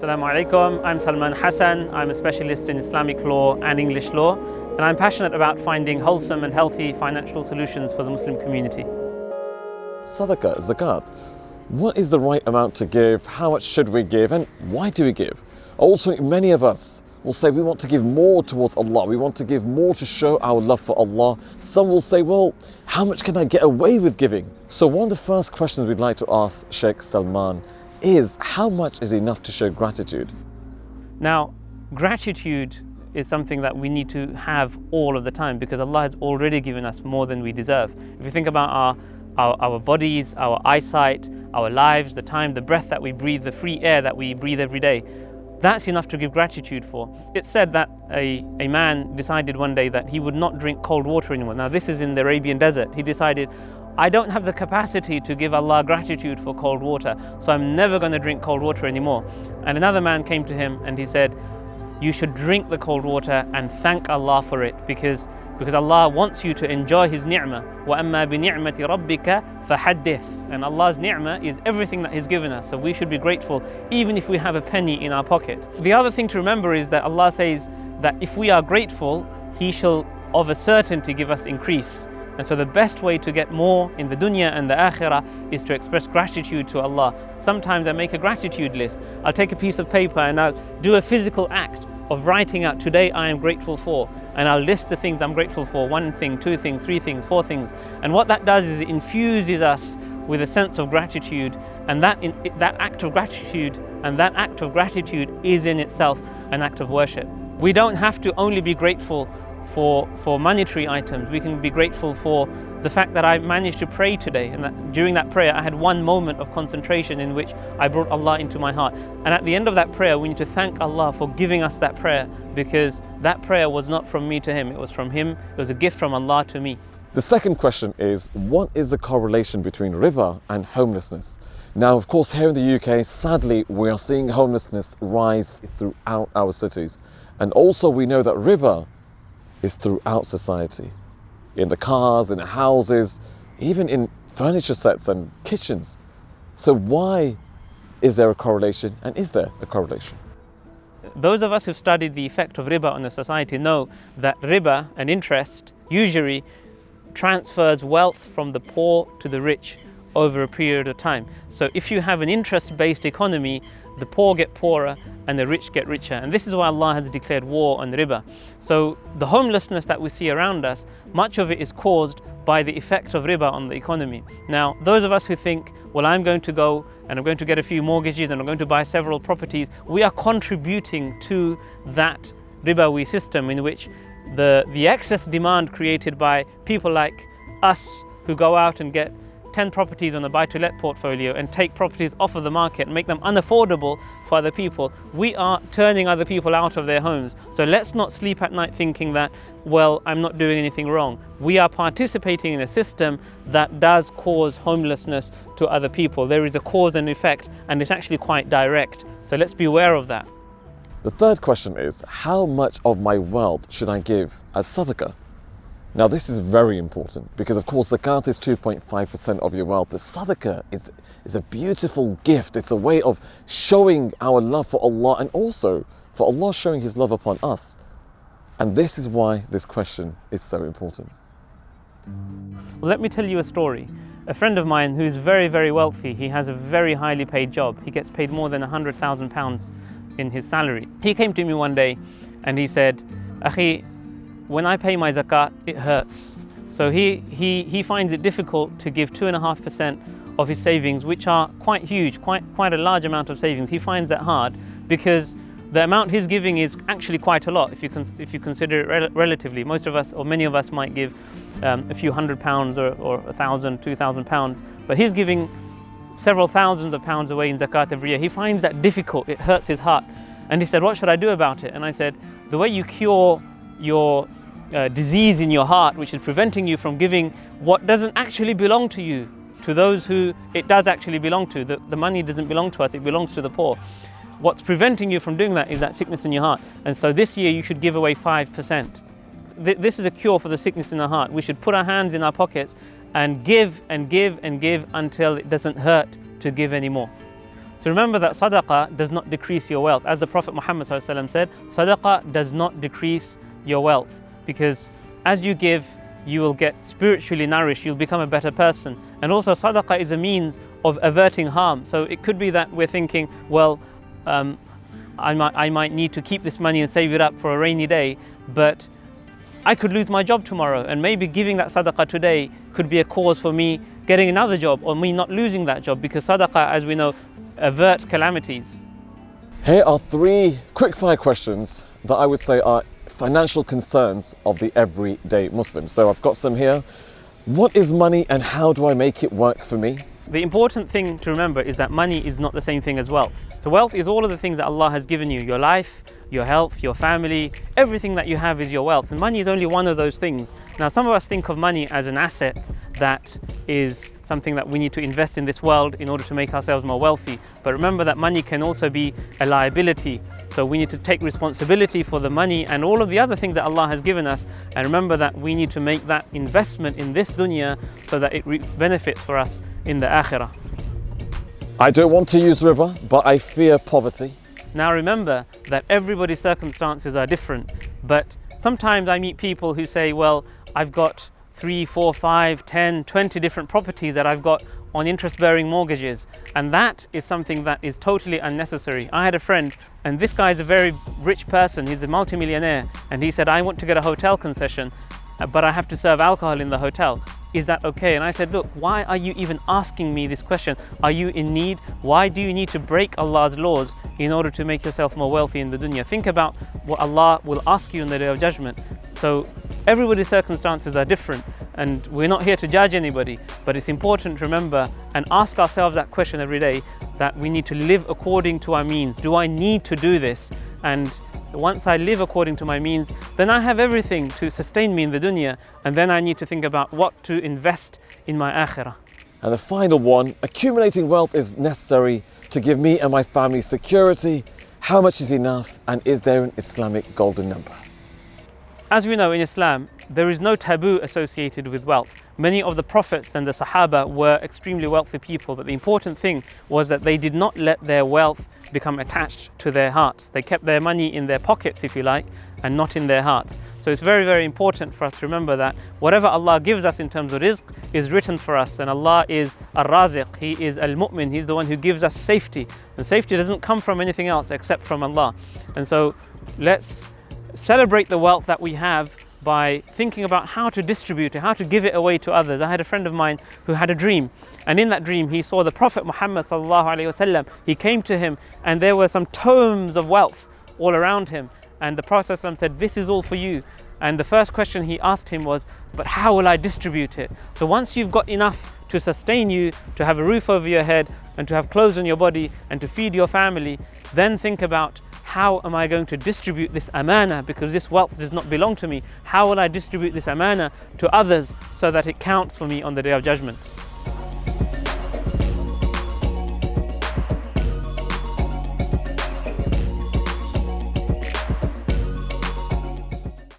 Assalamu alaikum, I'm Salman Hasan. I'm a specialist in Islamic law and English law, and I'm passionate about finding wholesome and healthy financial solutions for the Muslim community. Sadaqah, zakat. What is the right amount to give? How much should we give? And why do we give? Also, many of us will say we want to give more towards Allah. We want to give more to show our love for Allah. Some will say, well, how much can I get away with giving? So one of the first questions we'd like to ask Sheikh Salman is, how much is enough to show gratitude? Now, gratitude is something that we need to have all of the time because Allah has already given us more than we deserve. If you think about our bodies, our eyesight, our lives, the time, the breath that we breathe, the free air that we breathe every day, that's enough to give gratitude for. It's said that a man decided one day that he would not drink cold water anymore. Now this is in the Arabian desert. He decided, I don't have the capacity to give Allah gratitude for cold water, so I'm never going to drink cold water anymore. And another man came to him and he said, you should drink the cold water and thank Allah for it because Allah wants you to enjoy His ni'mah. وَأَمَّا بِنِعْمَةِ رَبِّكَ فَحَدِّثْ. And Allah's ni'mah is everything that He's given us, so we should be grateful even if we have a penny in our pocket. The other thing to remember is that Allah says that if we are grateful, He shall of a certainty give us increase. And so the best way to get more in the dunya and the akhirah is to express gratitude to Allah. Sometimes I make a gratitude list. I'll take a piece of paper and I'll do a physical act of writing out, today I am grateful for, and I'll list the things I'm grateful for, 1 thing, 2 things, 3 things, 4 things. And what that does is it infuses us with a sense of gratitude, and that act of gratitude is in itself an act of worship. We don't have to only be grateful for monetary items. We can be grateful for the fact that I managed to pray today, and that during that prayer I had one moment of concentration in which I brought Allah into my heart. And at the end of that prayer we need to thank Allah for giving us that prayer, because that prayer was not from me to Him, it was from Him, it was a gift from Allah to me. The second question is, what is the correlation between riba and homelessness? Now, of course, here in the UK, sadly, we are seeing homelessness rise throughout our cities. And also we know that riba is throughout society. In the cars, in the houses, even in furniture sets and kitchens. So why is there a correlation, and is there a correlation? Those of us who've studied the effect of riba on the society know that riba and interest usually transfers wealth from the poor to the rich over a period of time. So if you have an interest-based economy, the poor get poorer and the rich get richer. And this is why Allah has declared war on riba. So the homelessness that we see around us, much of it is caused by the effect of riba on the economy. Now, those of us who think, well, I'm going to go and I'm going to get a few mortgages and I'm going to buy several properties, we are contributing to that ribawi system in which the excess demand created by people like us who go out and get 10 properties on the buy-to-let portfolio and take properties off of the market and make them unaffordable for other people, we are turning other people out of their homes. So let's not sleep at night thinking that, well, I'm not doing anything wrong. We are participating in a system that does cause homelessness to other people. There is a cause and effect, and it's actually quite direct. So let's be aware of that. The third question is, how much of my wealth should I give as sadaqah? Now this is very important because of course zakat is 2.5% of your wealth, but sadaqah is a beautiful gift. It's a way of showing our love for Allah and also for Allah showing His love upon us. And this is why this question is so important. Well, let me tell you a story. A friend of mine who's very, very wealthy, he has a very highly paid job. He gets paid more than £100,000 in his salary. He came to me one day and he said, Akhi, when I pay my zakat, it hurts. So he finds it difficult to give 2.5% of his savings, which are quite huge, quite a large amount of savings. He finds that hard because the amount he's giving is actually quite a lot if you consider it relatively. Most of us, or many of us, might give a few £100 or £1,000, £2,000, but he's giving several thousands of pounds away in zakat every year. He finds that difficult, it hurts his heart. And he said, what should I do about it? And I said, the way you cure your disease in your heart, which is preventing you from giving what doesn't actually belong to you, to those who it does actually belong to. The money doesn't belong to us, it belongs to the poor. What's preventing you from doing that is that sickness in your heart. And so this year you should give away 5%. This is a cure for the sickness in the heart. We should put our hands in our pockets and give and give and give until it doesn't hurt to give anymore. So remember that sadaqah does not decrease your wealth. As the Prophet Muhammad ﷺ said, sadaqah does not decrease your wealth, because as you give, you will get spiritually nourished, you'll become a better person. And also sadaqah is a means of averting harm. So it could be that we're thinking, well, I might need to keep this money and save it up for a rainy day, but I could lose my job tomorrow, and maybe giving that sadaqah today could be a cause for me getting another job, or me not losing that job, because sadaqah, as we know, averts calamities. Here are 3 quickfire questions that I would say are financial concerns of the everyday Muslim. So I've got some here. What is money and how do I make it work for me? The important thing to remember is that money is not the same thing as wealth. So wealth is all of the things that Allah has given you, your life, your health, your family, everything that you have is your wealth. And money is only one of those things. Now, some of us think of money as an asset that is something that we need to invest in this world in order to make ourselves more wealthy. But remember that money can also be a liability. So we need to take responsibility for the money and all of the other things that Allah has given us. And remember that we need to make that investment in this dunya so that it reaps benefits for us in the akhirah. I don't want to use riba, but I fear poverty. Now remember that everybody's circumstances are different, but sometimes I meet people who say, well, I've got 3, 4, 5, 10, 20 different properties that I've got on interest-bearing mortgages, and that is something that is totally unnecessary. I had a friend, and this guy is a very rich person, he's a multimillionaire, and he said, I want to get a hotel concession, but I have to serve alcohol in the hotel. Is that okay? And I said, look, why are you even asking me this question? Are you in need? Why do you need to break Allah's laws in order to make yourself more wealthy in the dunya? Think about what Allah will ask you on the Day of Judgment. So everybody's circumstances are different, and we're not here to judge anybody, but it's important to remember and ask ourselves that question every day, that we need to live according to our means. Do I need to do this? And once I live according to my means, then I have everything to sustain me in the dunya, and then I need to think about what to invest in my akhirah. And the final one, accumulating wealth is necessary to give me and my family security. How much is enough, and is there an Islamic golden number? As we know, in Islam, there is no taboo associated with wealth. Many of the prophets and the Sahaba were extremely wealthy people, but the important thing was that they did not let their wealth become attached to their hearts. They kept their money in their pockets, if you like, and not in their hearts. So it's very, very important for us to remember that whatever Allah gives us in terms of rizq is written for us, and Allah is Ar-Raziq, He is Al-Mu'min, He's the one who gives us safety. And safety doesn't come from anything else except from Allah. And so let's celebrate the wealth that we have by thinking about how to distribute it, how to give it away to others. I had a friend of mine who had a dream, and in that dream he saw the Prophet Muhammad ﷺ. He came to him and there were some tomes of wealth all around him, and the Prophet ﷺ said, this is all for you. And the first question he asked him was, but how will I distribute it? So once you've got enough to sustain you, to have a roof over your head and to have clothes on your body and to feed your family, then think about, how am I going to distribute this amana, because this wealth does not belong to me? How will I distribute this amana to others so that it counts for me on the Day of Judgment?